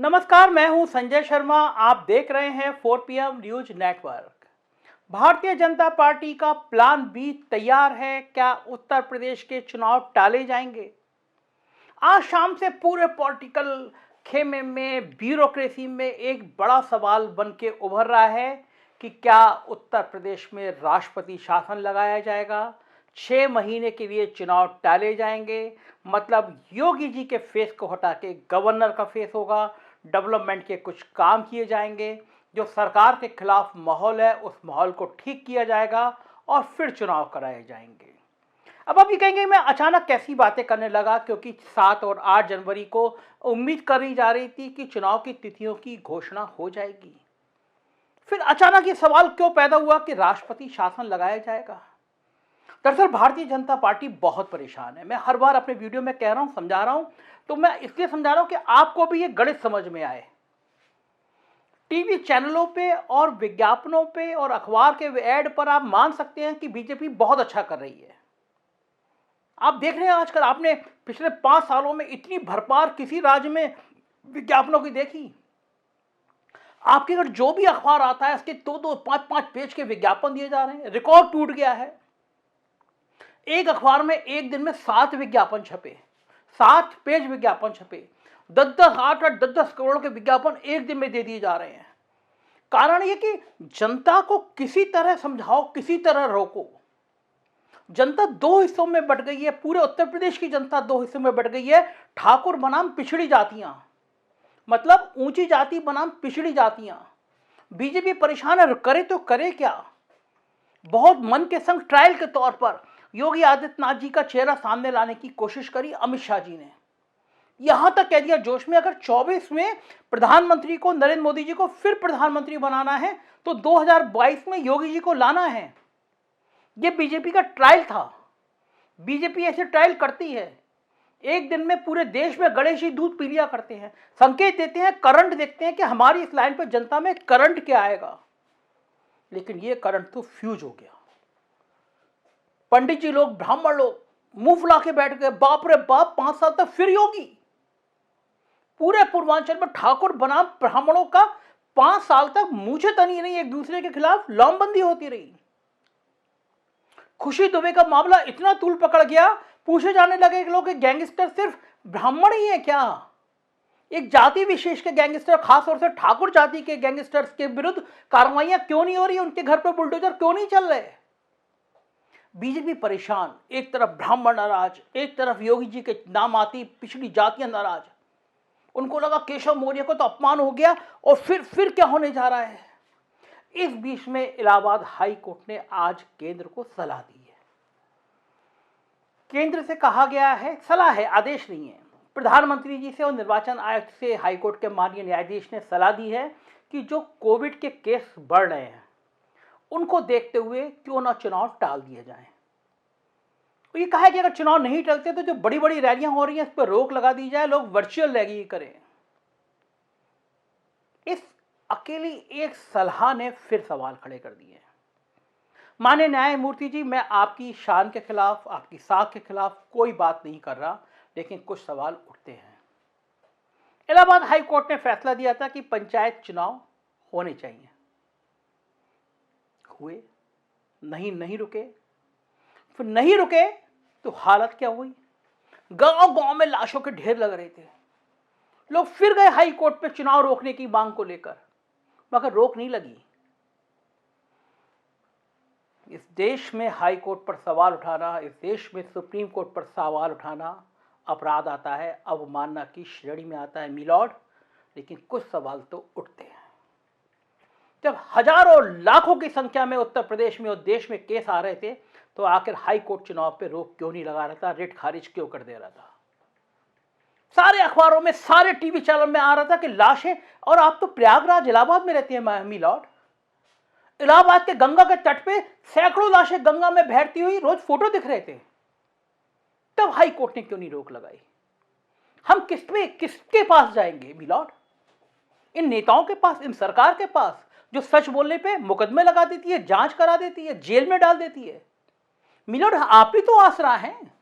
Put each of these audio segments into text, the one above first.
नमस्कार, मैं हूं संजय शर्मा। आप देख रहे हैं 4 PM news network. Bharatiya Janata party का प्लान बी तैयार है। क्या उत्तर प्रदेश के चुनाव टाले जाएंगे? आज शाम से पूरे पॉलिटिकल खेमे में, ब्यूरोक्रेसी में एक बड़ा सवाल बन के उभर रहा है कि क्या उत्तर प्रदेश में राष्ट्रपति शासन लगाया जाएगा, 6 महीने के लिए चुनाव टाले जाएंगे। मतलब योगी जी के फेस को हटा के गवर्नर का फेस होगा, डेवलपमेंट के कुछ काम किए जाएंगे, जो सरकार के खिलाफ माहौल है उस माहौल को ठीक किया जाएगा और फिर चुनाव कराए जाएंगे। अब आप ये कहेंगे मैं अचानक कैसी बातें करने लगा, क्योंकि 7 और 8 जनवरी को उम्मीद करी जा रही थी कि चुनाव की तिथियों की घोषणा हो जाएगी। फिर अचानक ये सवाल क्यों पैदा हुआ कि राष्ट्रपति शासन लगाया जाएगा? दरअसल भारतीय जनता पार्टी बहुत परेशान है। मैं हर बार अपने वीडियो में कह रहा हूं, समझा रहा हूं, तो मैं इसलिए समझा रहा हूं कि आपको भी ये गणित समझ में आए। टीवी चैनलों पे और विज्ञापनों पे और अखबार के ऐड पर आप मान सकते हैं कि बीजेपी बहुत अच्छा कर रही है। आप देख रहे हैं आजकल, आपने पिछले 5 सालों में इतनी भरमार किसी राज्य में विज्ञापनों की देखी? आपके अगर जो भी अखबार आता है उसके 2-2, 5-5 पेज के विज्ञापन दिए जा रहे हैं। रिकॉर्ड टूट गया है। एक अखबार में एक दिन में 7 विज्ञापन छपे, 7 पेज विज्ञापन छपे, 10-10, 8-8, 10-10 करोड़ के विज्ञापन एक दिन में दे दिए जा रहे हैं। कारण ये कि जनता को किसी तरह समझाओ, किसी तरह रोको। जनता 2 हिस्सों में बट गई है। पूरे उत्तर प्रदेश की जनता 2 हिस्सों में बट गई है। ठाकुर बनाम पिछड़ी जातियां, मतलब ऊंची जाति बनाम पिछड़ी जातियां। बीजेपी परेशान है, करे तो करे क्या? बहुत मन के संग ट्रायल के तौर पर योगी आदित्यनाथ जी का चेहरा सामने लाने की कोशिश करी अमित शाह जी ने। यहां तक कह दिया जोश में, अगर 24 में प्रधानमंत्री को, नरेंद्र मोदी जी को फिर प्रधानमंत्री बनाना है तो 2022 में योगी जी को लाना है। यह बीजेपी का ट्रायल था। बीजेपी ऐसे ट्रायल करती है। एक दिन में पूरे देश में गणेश जी दूध पी लिया करते हैं, संकेत देते हैं, करंट देखते हैं कि हमारी इस लाइन पर जनता में करंट क्या आएगा। लेकिन यह करंट तो फ्यूज हो गया। पंडित जी लोग, ब्राह्मण लोग मुंह फुला के बैठ गए, बाप रे बाप, 5 साल तक फिर योगी। पूरे पूर्वांचल में ठाकुर बनाम ब्राह्मणों का 5 साल तक मुझे तनी नहीं, एक दूसरे के खिलाफ लामबंदी होती रही। खुशी दुबे का मामला इतना तूल पकड़ गया, पूछे जाने लगे लोग कि गैंगस्टर सिर्फ ब्राह्मण ही है क्या? एक जाति विशेष के गैंगस्टर, खासतौर से ठाकुर जाति के गैंगस्टर्स के विरुद्ध कार्रवाइयां क्यों नहीं हो रही? उनके घर पर बुलडोजर क्यों नहीं चल रहे? बीजेपी परेशान। एक तरफ ब्राह्मण नाराज, एक तरफ योगी जी के नाम आती पिछड़ी जातियां नाराज। उनको लगा केशव मौर्य को तो अपमान हो गया और फिर क्या होने जा रहा है। इस बीच में इलाहाबाद हाई कोर्ट ने आज केंद्र को सलाह दी है। केंद्र से कहा गया है, सलाह है, आदेश नहीं है, प्रधानमंत्री जी से और निर्वाचन आयुक्त से हाई कोर्ट के माननीय न्यायाधीश ने सलाह दी है कि जो कोविड के केस बढ़ रहे हैं उनको देखते हुए क्यों ना चुनाव टाल दिए जाएं। तो ये कहा है कि अगर चुनाव नहीं टलते तो जो बड़ी बड़ी रैलियां हो रही हैं इस पर रोक लगा दी जाए, लोग वर्चुअल रैली करें। इस अकेली एक सलाह ने फिर सवाल खड़े कर दिए। माननीय न्यायमूर्ति जी, मैं आपकी शान के खिलाफ, आपकी साख के खिलाफ कोई बात नहीं कर रहा, लेकिन कुछ सवाल उठते हैं। इलाहाबाद हाई कोर्ट ने फैसला दिया था कि पंचायत चुनाव होने चाहिए। हुए नहीं रुके। फिर नहीं रुके तो हालत क्या हुई? गांव गांव में लाशों के ढेर लग रहे थे। लोग फिर गए हाई कोर्ट पे चुनाव रोकने की मांग को लेकर, मगर रोक नहीं लगी। इस देश में हाई कोर्ट पर सवाल उठाना, इस देश में सुप्रीम कोर्ट पर सवाल उठाना अपराध आता है, अवमानना की श्रेणी में आता है मिलॉर्ड। लेकिन कुछ सवाल तो उठते हैं। जब हजारों लाखों की संख्या में उत्तर प्रदेश में और देश में केस आ रहे थे तो आखिर हाई कोर्ट चुनाव पे रोक क्यों नहीं लगा रहा था, रिट खारिज क्यों कर दे रहा था? सारे अखबारों में, सारे टीवी चैनल में आ रहा था कि लाशें, और आप तो प्रयागराज इलाहाबाद में रहते हैं मिलॉर्ड, इलाहाबाद के गंगा के तट पे सैकड़ों लाशें गंगा में बहती हुई रोज फोटो दिख रहे थे। तब हाई कोर्ट ने क्यों नहीं रोक लगाई? हम किसके पास जाएंगे मिलॉर्ड? इन नेताओं के पास, इन सरकार के पास, जो सच बोलने पे मुकदमे लगा देती है, जांच करा देती है, जेल में डाल देती है। मिलॉर्ड, आप ही तो आसरा हैं।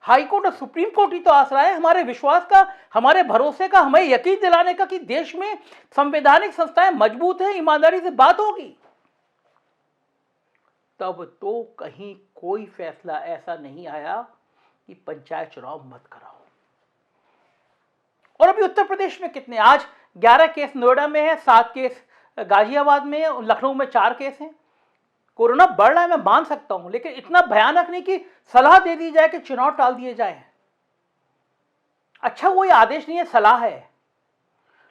हाईकोर्ट और सुप्रीम कोर्ट ही तो आसरा है हमारे विश्वास का, हमारे भरोसे का, हमें यकीन दिलाने का कि देश में संवैधानिक संस्थाएं मजबूत हैं, ईमानदारी से बात होगी। तब तो कहीं कोई फैसला ऐसा नहीं आया कि पंचायत चुनाव मत कराओ। और अभी उत्तर प्रदेश में कितने, आज 11 केस नोएडा में है, 7 केस गाजियाबाद में है, लखनऊ में 4 केस हैं। कोरोना बढ़ रहा है, मैं मान सकता हूं, लेकिन इतना भयानक नहीं कि सलाह दे दी जाए कि चुनाव टाल दिए जाए। अच्छा, वो ये आदेश नहीं है, सलाह है।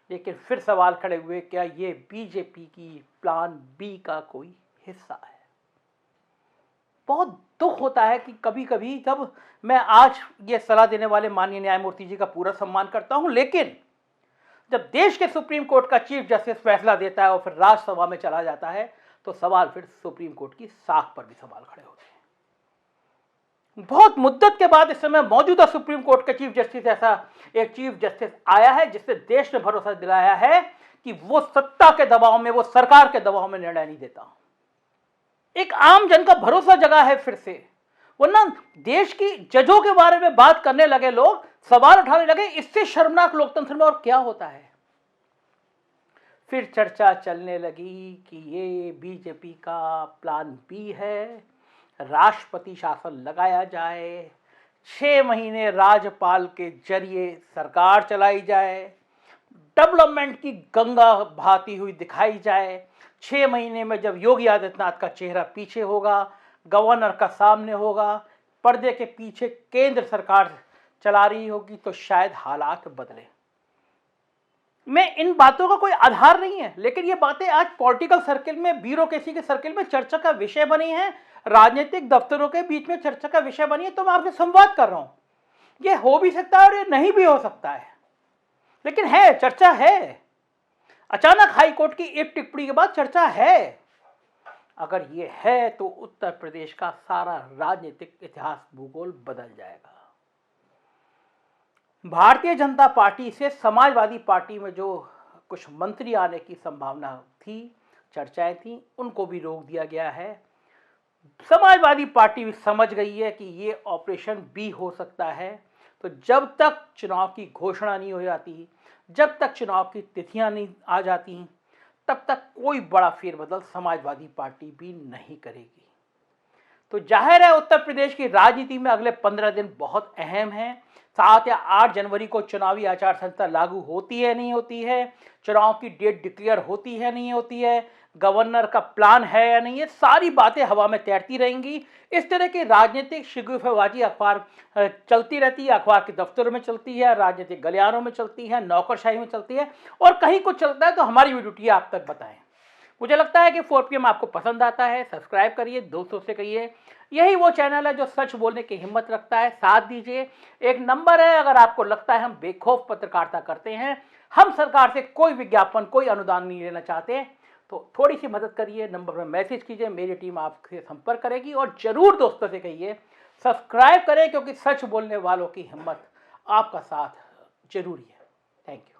लेकिन फिर सवाल खड़े हुए, क्या ये बीजेपी की प्लान बी का कोई हिस्सा है? बहुत दुख होता है कि कभी कभी, जब मैं आज ये सलाह देने वाले माननीय न्यायमूर्ति जी का पूरा सम्मान करता हूं, लेकिन जब देश के सुप्रीम कोर्ट का चीफ जस्टिस फैसला देता है और फिर राज्यसभा में चला जाता है, तो सवाल फिर सुप्रीम कोर्ट की साख पर भी सवाल खड़े होते हैं। बहुत मुद्दत के बाद इस समय मौजूदा सुप्रीम कोर्ट का चीफ जस्टिस, ऐसा एक चीफ जस्टिस आया है जिससे देश ने भरोसा दिलाया है कि वो सत्ता के दबाव में, वो सरकार के दबाव में निर्णय नहीं देता। एक आम जन का भरोसा जगा है फिर से, वरना देश की जजों के बारे में बात करने लगे लोग, सवाल उठाने लगे, इससे शर्मनाक लोकतंत्र में और क्या होता है। फिर चर्चा चलने लगी कि ये बीजेपी का प्लान बी है, राष्ट्रपति शासन लगाया जाए, 6 महीने राज्यपाल के जरिए सरकार चलाई जाए, डेवलपमेंट की गंगा बहती हुई दिखाई जाए, 6 महीने में जब योगी आदित्यनाथ का चेहरा पीछे होगा, गवर्नर का सामने होगा, पर्दे के पीछे केंद्र सरकार चला रही होगी, तो शायद हालात बदले। मैं इन बातों का कोई आधार नहीं है, लेकिन ये बातें आज पॉलिटिकल सर्किल में, ब्यूरोक्रेसी के सर्किल में चर्चा का विषय बनी है, राजनीतिक दफ्तरों के बीच में चर्चा का विषय बनी है। तो मैं आपसे संवाद कर रहा हूं, ये हो भी सकता है और ये नहीं भी हो सकता है, लेकिन है, चर्चा है। अचानक हाईकोर्ट की एक टिप्पणी के बाद चर्चा है। अगर ये है तो उत्तर प्रदेश का सारा राजनीतिक इतिहास, भूगोल बदल जाएगा। भारतीय जनता पार्टी से समाजवादी पार्टी में जो कुछ मंत्री आने की संभावना थी, चर्चाएं थी, उनको भी रोक दिया गया है। समाजवादी पार्टी भी समझ गई है कि ये ऑपरेशन बी हो सकता है। तो जब तक चुनाव की घोषणा नहीं हो जाती, जब तक चुनाव की तिथियां नहीं आ जाती, तब तक कोई बड़ा फेरबदल समाजवादी पार्टी भी नहीं करेगी। तो जाहिर है उत्तर प्रदेश की राजनीति में अगले 15 दिन बहुत अहम हैं। 7 या 8 जनवरी को चुनावी आचार संहिता लागू होती है नहीं होती है, चुनाव की डेट डिक्लेयर होती है नहीं होती है, गवर्नर का प्लान है या नहीं, ये सारी बातें हवा में तैरती रहेंगी। इस तरह की राजनीतिक शिगुफेबाजी अखबार चलती रहती है, अखबार के दफ्तरों में चलती है, राजनीतिक गलियारों में चलती है, नौकरशाही में चलती है, और कहीं कुछ चलता है तो हमारी भी ड्यूटी है आप तक बताएं। मुझे लगता है कि 4 PM आपको पसंद आता है, सब्सक्राइब करिए, दोस्तों से कहिए। यही वो चैनल है जो सच बोलने की हिम्मत रखता है, साथ दीजिए। एक नंबर है, अगर आपको लगता है हम बेखौफ पत्रकारिता करते हैं, हम सरकार से कोई विज्ञापन, कोई अनुदान नहीं लेना चाहते, तो थोड़ी सी मदद करिए, नंबर में मैसेज कीजिए, मेरी टीम आपसे संपर्क करेगी। और जरूर दोस्तों से कहिए सब्सक्राइब करें, क्योंकि सच बोलने वालों की हिम्मत, आपका साथ जरूरी है। Thank you.